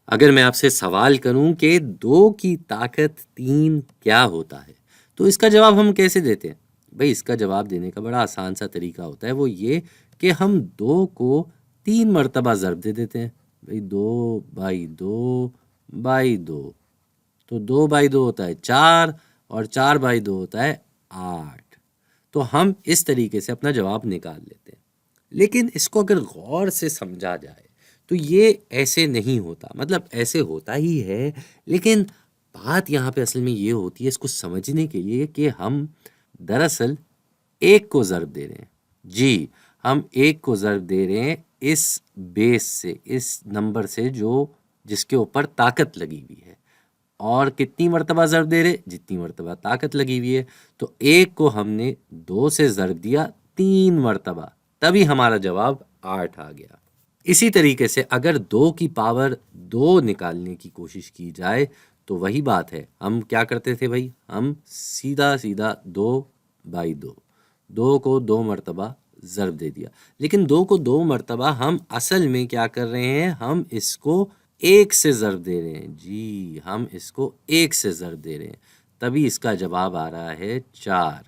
اگر میں آپ سے سوال کروں کہ 2 کی طاقت 3 کیا ہوتا ہے تو اس کا جواب ہم کیسے دیتے ہیں؟ بھئی اس کا جواب دینے کا بڑا آسان سا طریقہ ہوتا ہے، وہ یہ کہ ہم 2 کو 3 مرتبہ ضرب دے دیتے ہیں۔ بھئی 2/2/2 تو 2/2 ہوتا ہے 4 اور 4/2 ہوتا ہے 8۔ تو ہم اس طریقے سے اپنا جواب نکال لیتے ہیں۔ لیکن اس کو اگر غور سے سمجھا جائے تو یہ ایسے نہیں ہوتا، مطلب ایسے ہوتا ہی ہے، لیکن بات یہاں پہ اصل میں یہ ہوتی ہے اس کو سمجھنے کے لیے کہ ہم دراصل 1 کو ضرب دے رہے ہیں۔ جی، ہم 1 کو ضرب دے رہے ہیں اس بیس سے، اس نمبر سے جس کے اوپر طاقت لگی ہوئی ہے، اور کتنی مرتبہ ضرب دے رہے؟ جتنی مرتبہ طاقت لگی ہوئی ہے۔ تو 1 کو ہم نے 2 سے ضرب دیا 3 مرتبہ، تبھی ہمارا جواب 8 آ گیا۔ اسی طریقے سے اگر 2 کی پاور 2 نکالنے کی کوشش کی جائے تو وہی بات ہے، ہم کیا کرتے تھے بھائی؟ ہم سیدھا 2/2، 2 کو 2 مرتبہ ضرب دے دیا، لیکن 2 کو 2 مرتبہ ہم اصل میں کیا کر رہے ہیں؟ ہم اس کو 1 سے ضرب دے رہے ہیں۔ جی، ہم اس کو 1 سے ضرب دے رہے ہیں، تبھی اس کا جواب آ رہا ہے 4۔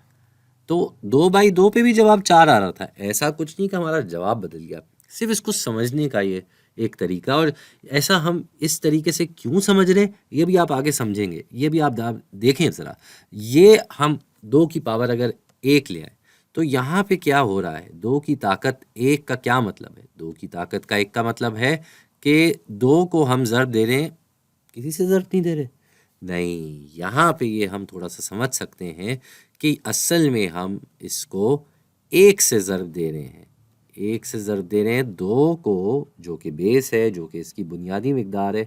تو 2/2 پہ بھی جواب 4 آ رہا تھا، ایسا کچھ نہیں کہ ہمارا جواب بدل گیا، صرف اس کو سمجھنے کا یہ ایک طریقہ۔ اور ایسا ہم اس طریقے سے کیوں سمجھ رہے ہیں یہ بھی آپ آگے سمجھیں گے، یہ بھی آپ دیکھیں ذرا۔ یہ ہم 2 کی پاور اگر 1 لے آئیں تو یہاں پہ کیا ہو رہا ہے؟ 2 کی طاقت 1 کا کیا مطلب ہے؟ 2 کی طاقت کا 1 کا مطلب ہے کہ 2 کو ہم ضرب دے رہے ہیں، کسی سے ضرب نہیں دے رہے۔ نہیں، یہاں پہ یہ ہم تھوڑا سا سمجھ سکتے ہیں کہ اصل میں ہم اس کو 1 سے ضرب دے رہے ہیں، 1 سے ضرب دے رہے ہیں 2 کو، جو کہ بیس ہے، جو کہ اس کی بنیادی مقدار ہے۔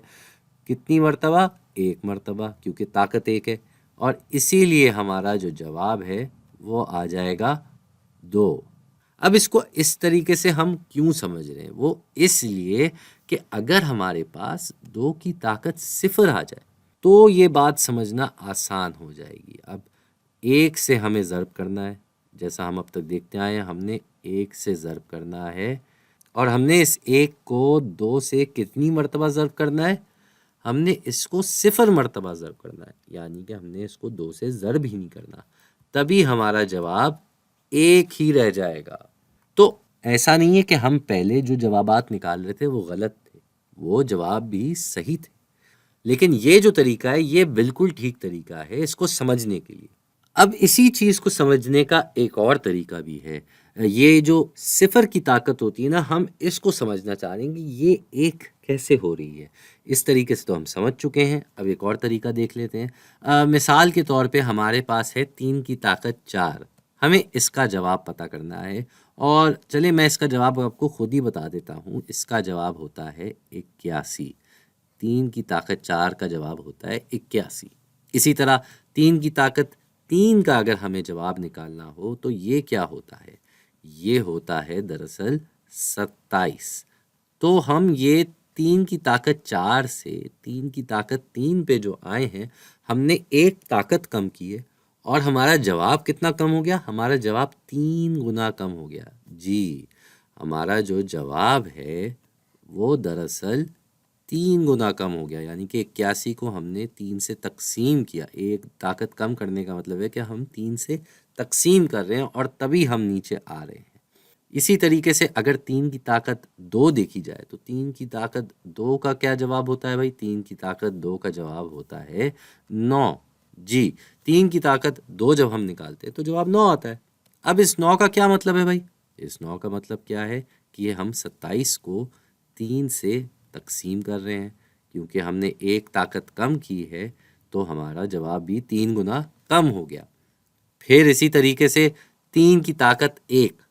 کتنی مرتبہ؟ 1 مرتبہ، کیونکہ طاقت 1 ہے، اور اسی لیے ہمارا جو جواب ہے وہ آ جائے گا 2۔ اب اس کو اس طریقے سے ہم کیوں سمجھ رہے ہیں؟ وہ اس لیے کہ اگر ہمارے پاس 2 کی طاقت 0 آ جائے تو یہ بات سمجھنا آسان ہو جائے گی۔ اب 1 سے ہمیں ضرب کرنا ہے، جیسا ہم اب تک دیکھتے آئے ہیں، ہم نے 1 سے ضرب کرنا ہے، اور ہم نے اس 1 کو 2 سے کتنی مرتبہ ضرب کرنا ہے؟ ہم نے اس کو 0 مرتبہ ضرب کرنا ہے، یعنی کہ ہم نے اس کو 2 سے ضرب ہی نہیں کرنا، تبھی ہمارا جواب 1 ہی رہ جائے گا۔ تو ایسا نہیں ہے کہ ہم پہلے جو جوابات نکال رہے تھے وہ غلط تھے، وہ جواب بھی صحیح تھے، لیکن یہ جو طریقہ ہے یہ بالکل ٹھیک طریقہ ہے اس کو سمجھنے کے لیے۔ اب اسی چیز کو سمجھنے کا ایک اور طریقہ بھی ہے، یہ جو 0 کی طاقت ہوتی ہے نا، ہم اس کو سمجھنا چاہ رہے ہیں کہ یہ 1 کیسے ہو رہی ہے۔ اس طریقے سے تو ہم سمجھ چکے ہیں، اب ایک اور طریقہ دیکھ لیتے ہیں۔ مثال کے طور پہ ہمارے پاس ہے 3 کی طاقت 4، ہمیں اس کا جواب پتہ کرنا ہے، اور چلیں میں اس کا جواب آپ کو خود ہی بتا دیتا ہوں۔ اس کا جواب ہوتا ہے 81۔ 3 کی طاقت 4 کا جواب ہوتا ہے 81۔ اسی طرح 3 کی طاقت 3 کا اگر ہمیں جواب نکالنا ہو تو یہ کیا ہوتا ہے؟ یہ ہوتا ہے دراصل 27۔ تو ہم یہ 3 کی طاقت 4 سے 3 کی طاقت 3 پہ جو آئے ہیں، ہم نے 1 طاقت کم کی ہے، اور ہمارا جواب کتنا کم ہو گیا؟ ہمارا جواب 3 گنا کم ہو گیا۔ جی، ہمارا جو جواب ہے وہ دراصل 3 گنا کم ہو گیا، یعنی کہ 81 کو ہم نے 3 سے تقسیم کیا۔ 1 طاقت کم کرنے کا مطلب ہے کہ ہم 3 سے تقسیم کر رہے ہیں، اور تبھی ہم نیچے آ رہے ہیں۔ اسی طریقے سے اگر 3 کی طاقت 2 دیکھی جائے تو 3 کی طاقت 2 کا کیا جواب ہوتا ہے بھائی؟ 3 کی طاقت 2 کا جواب ہوتا ہے 9۔ جی، 3 کی طاقت 2 جب ہم نکالتے ہیں تو جواب 9 آتا ہے۔ اب اس 9 کا کیا مطلب ہے بھائی؟ اس 9 کا مطلب کیا ہے کہ یہ ہم 27 کو 3 سے تقسیم کر رہے ہیں، کیونکہ ہم نے 1 طاقت کم کی ہے تو ہمارا جواب بھی 3 گنا کم ہو گیا۔ پھر اسی طریقے سے 3 کی طاقت 1،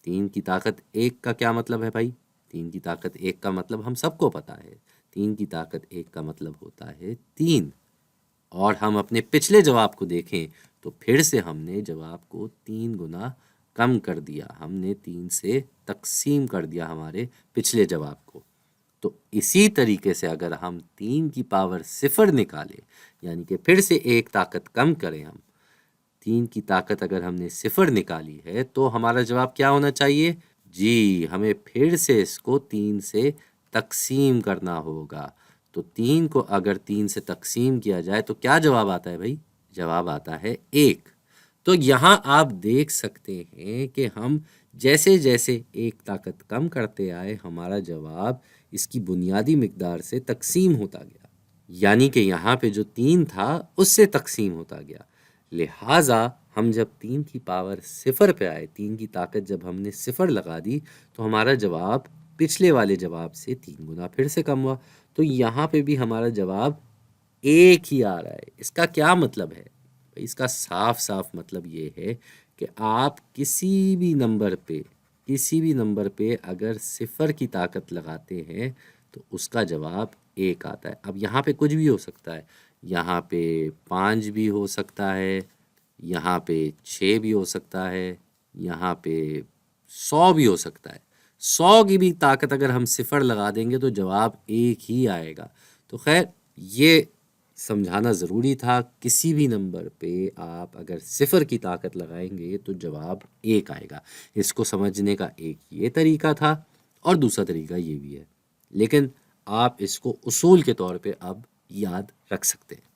3 کی طاقت 1 کا کیا مطلب ہے بھائی؟ 3 کی طاقت 1 کا مطلب ہم سب کو پتہ ہے، 3 کی طاقت 1 کا مطلب ہوتا ہے 3۔ اور ہم اپنے پچھلے جواب کو دیکھیں تو پھر سے ہم نے جواب کو 3 گنا کم کر دیا، ہم نے 3 سے تقسیم کر دیا ہمارے پچھلے جواب کو۔ تو اسی طریقے سے اگر ہم 3 کی پاور 0 نکالیں، یعنی کہ پھر سے 1 طاقت کم کریں، ہم 3 کی طاقت اگر ہم نے 0 نکالی ہے تو ہمارا جواب کیا ہونا چاہیے؟ جی، ہمیں پھر سے اس کو 3 سے تقسیم کرنا ہوگا، تو 3 کو اگر 3 سے تقسیم کیا جائے تو کیا جواب آتا ہے بھائی؟ جواب آتا ہے 1۔ تو یہاں آپ دیکھ سکتے ہیں کہ ہم جیسے جیسے ایک طاقت کم کرتے آئے ہمارا جواب اس کی بنیادی مقدار سے تقسیم ہوتا گیا، یعنی کہ یہاں پہ جو 3 تھا اس سے تقسیم ہوتا گیا۔ لہٰذا ہم جب 3 کی پاور 0 پہ آئے، 3 کی طاقت جب ہم نے 0 لگا دی تو ہمارا جواب پچھلے والے جواب سے 3 گنا پھر سے کم ہوا۔ تو یہاں پہ بھی ہمارا جواب 1 ہی آ رہا ہے۔ اس کا کیا مطلب ہے؟ اس کا صاف صاف مطلب یہ ہے کہ آپ کسی بھی نمبر پہ اگر 0 کی طاقت لگاتے ہیں تو اس کا جواب 1 آتا ہے۔ اب یہاں پہ کچھ بھی ہو سکتا ہے، یہاں پہ 5 بھی ہو سکتا ہے، یہاں پہ 6 بھی ہو سکتا ہے، یہاں پہ 100 بھی ہو سکتا ہے۔ 100 کی بھی طاقت اگر ہم 0 لگا دیں گے تو جواب 1 ہی آئے گا۔ تو خیر یہ سمجھانا ضروری تھا، کسی بھی نمبر پہ آپ اگر 0 کی طاقت لگائیں گے تو جواب 1 آئے گا۔ اس کو سمجھنے کا ایک یہ طریقہ تھا اور دوسرا طریقہ یہ بھی ہے، لیکن آپ اس کو اصول کے طور پہ اب یاد رکھ سکتے ہیں۔